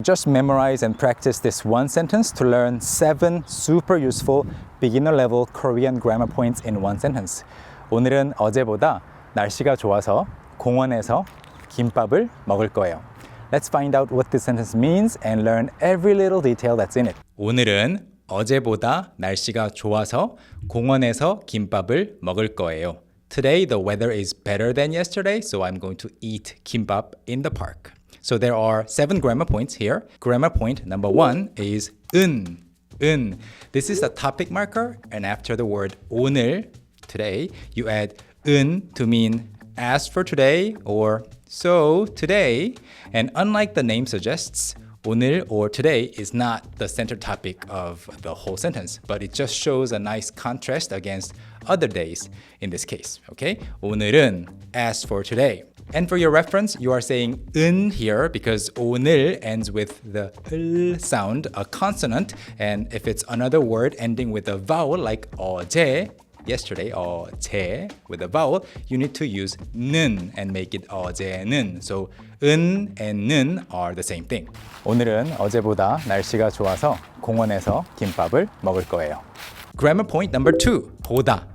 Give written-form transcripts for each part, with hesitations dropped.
just memorize and practice this one sentence to learn 7 super useful beginner level Korean grammar points in one sentence. 오늘은 어제보다 날씨가 좋아서 공원에서 김밥을 먹을 거예요. Let's find out what this sentence means and learn every little detail that's in it. 오늘은 어제보다 날씨가 좋아서 공원에서 김밥을 먹을 거예요. Today the weather is better than yesterday, so I'm going to eat kimbap in the park. So there are 7 grammar points here. Grammar point number 1 is 은. This is the topic marker, and after the word 오늘, today, you add 은 to mean as for today or so today. And unlike the name suggests, 오늘 or today is not the center topic of the whole sentence, but it just shows a nice contrast against other days in this case. Okay? 오늘은 as for today. And for your reference, you are saying 은 here because 오늘 ends with the 을 sound, a consonant. And if it's another word ending with a vowel like 어제, yesterday, 어제, with a vowel, you need to use 는 and make it 어제는. So 은 and 는 are the same thing. 오늘은 어제보다 날씨가 좋아서 공원에서 김밥을 먹을 거예요. Grammar point number 2, 보다.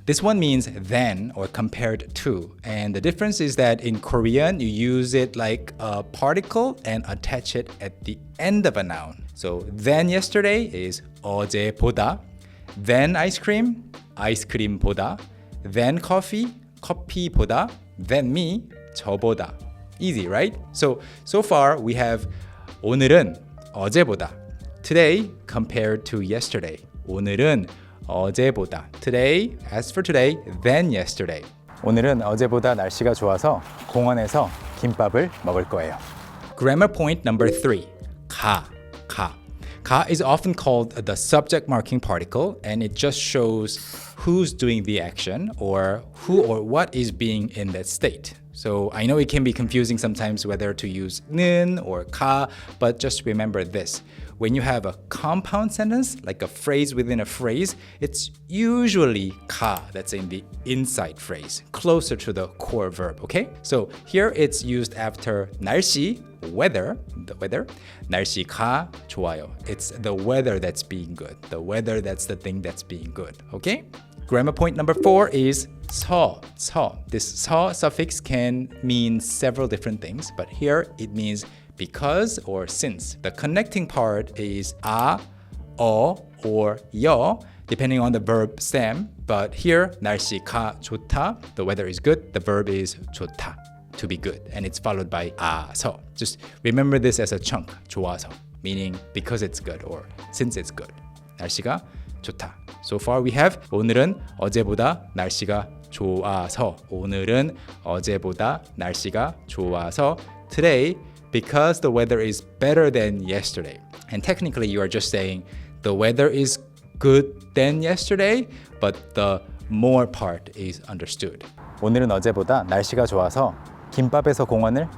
This one means than or compared to. And the difference is that in Korean, you use it like a particle and attach it at the end of a noun. So than yesterday is 어제보다. Than ice cream, 아이스크림보다. Than coffee, 커피보다. Than me, 저보다. Easy, right? So far we have 오늘은 어제보다. Today compared to yesterday. 오늘은 어제보다. Today, as for today, than yesterday. 오늘은 어제보다 날씨가 좋아서 공원에서 김밥을 먹을 거예요. Grammar point number 3. 가. Ka is often called the subject marking particle, and it just shows who's doing the action or who or what is being in that state. So I know it can be confusing sometimes whether to use 는 or ka, but just remember this. When you have a compound sentence, like a phrase within a phrase, it's usually ka that's in the inside phrase, closer to the core verb, okay? So here it's used after 날씨, weather, the weather. 날씨가 좋아요. It's the weather that's being good. The weather, that's the thing that's being good, okay? Grammar point number 4 is 서. This 서 suffix can mean several different things, but here it means because or since. The connecting part is 아, 어, or 여, depending on the verb stem. But here, 날씨가 좋다, the weather is good, the verb is 좋다, to be good, and it's followed by 서. Just remember this as a chunk, 좋아서, meaning because it's good or since it's good. 날씨가 좋다. So far we have 오늘은 어제보다 날씨가 좋아서. 오늘은 어제보다 날씨가 좋아서. Today, because the weather is better than yesterday. And technically you are just saying the weather is good than yesterday, but the more part is understood. 오늘은 어제보다 날씨가 좋아서 김밥에서 공원을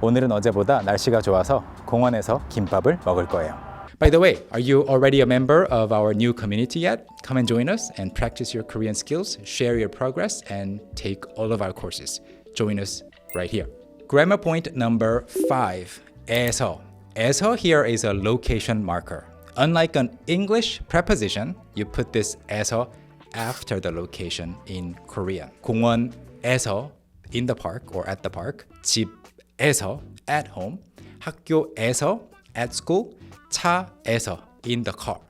오늘은 어제보다 날씨가 좋아서 공원에서 김밥을 먹을 거예요. By the way, are you already a member of our new community yet? Come and join us and practice your Korean skills, share your progress, and take all of our courses. Join us right here. Grammar point number 5, 에서. 에서 here is a location marker. Unlike an English preposition, you put this 에서 after the location in Korean. 공원에서, in the park or at the park. 집에서, at home. 학교에서, at school. 차에서, in the car.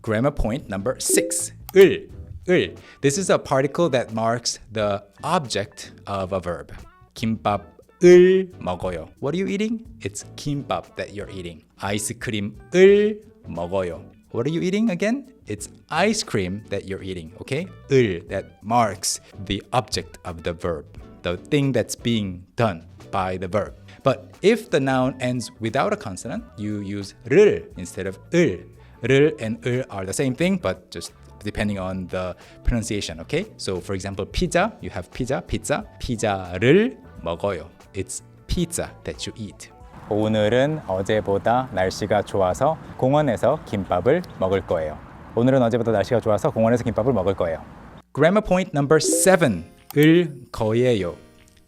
Grammar point number 6, 을. This is a particle that marks the object of a verb. 김밥을 먹어요. What are you eating? It's kimbap that you're eating. 아이스크림을 먹어요. What are you eating again? It's ice cream that you're eating, okay? 을, that marks the object of the verb, the thing that's being done by the verb. But if the noun ends without a consonant, you use 를 instead of 을. 를 and 을 are the same thing, but just depending on the pronunciation, okay? So for example, pizza, you have pizza. 피자를 먹어요. It's pizza that you eat. 오늘은 어제보다 날씨가 좋아서 공원에서 김밥을 먹을 거예요. 오늘은 어제보다 날씨가 좋아서 공원에서 김밥을 먹을 거예요. Grammar point number 7, 을 거예요.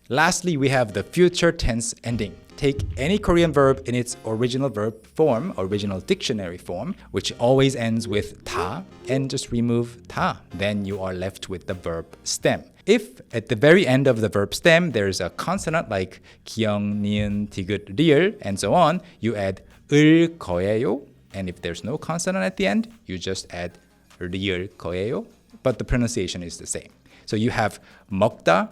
Lastly, we have the future tense ending. take any Korean verb in its original verb form, original dictionary form, which always ends with 다, and just remove 다. Then you are left with the verb stem. If at the very end of the verb stem there's a consonant like 기역, 니은, 디귿, 리을, and so on, you add 을 거예요. And if there's no consonant at the end, you just add 리을 거예요. But the pronunciation is the same. So you have 먹다,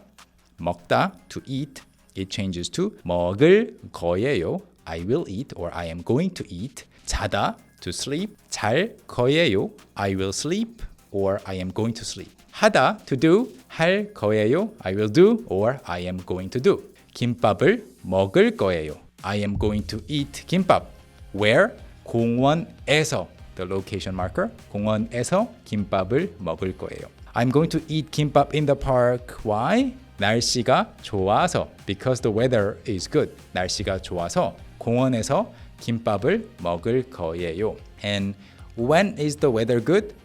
to eat. It changes to 먹을 거예요. I will eat or I am going to eat. 자다, to sleep. 잘 거예요. I will sleep or I am going to sleep. 하다, to do. 할 거예요. I will do or I am going to do. 김밥을 먹을 거예요. I am going to eat 김밥. Where? 공원에서. The location marker. 공원에서 김밥을 먹을 거예요. I'm going to eat 김밥 in the park. Why? 날씨가 좋아서. Because the weather is good. 날씨가 좋아서 공원에서 김밥을 먹을 거예요. And when is the weather good?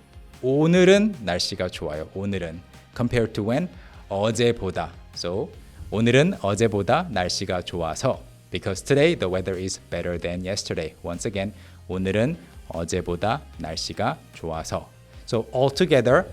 오늘은 날씨가 좋아요. 오늘은. Compared to when? 어제보다. So 오늘은 어제보다 날씨가 좋아서. Because today the weather is better than yesterday. Once again, 오늘은 어제보다 날씨가 좋아서. So altogether,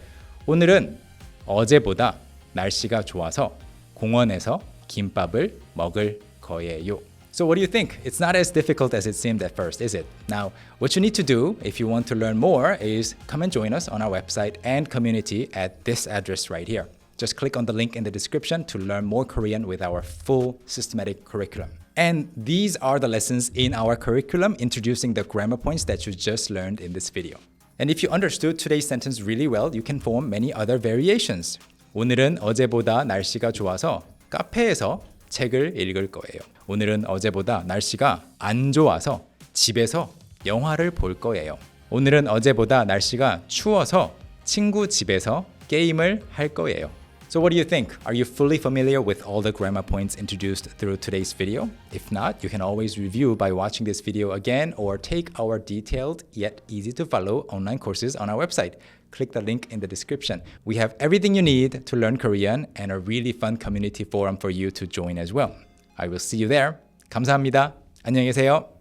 오늘은 어제보다 날씨가 좋아서 공원에서 김밥을 먹을 거예요. So what do you think? It's not as difficult as it seemed at first, is it? Now, what you need to do if you want to learn more is come and join us on our website and community at this address right here. Just click on the link in the description to learn more Korean with our full systematic curriculum. And these are the lessons in our curriculum introducing the grammar points that you just learned in this video. And if you understood today's sentence really well, you can form many other variations. 오늘은 어제보다 날씨가 좋아서 카페에서 책을 읽을 거예요. 오늘은 어제보다 날씨가 안 좋아서 집에서 영화를 볼 거예요. 오늘은 어제보다 날씨가 추워서 친구 집에서 게임을 할 거예요. So what do you think? Are you fully familiar with all the grammar points introduced through today's video? If not, you can always review by watching this video again or take our detailed yet easy to follow online courses on our website. Click the link in the description. We have everything you need to learn Korean and a really fun community forum for you to join as well. I will see you there. 감사합니다. 안녕히 계세요.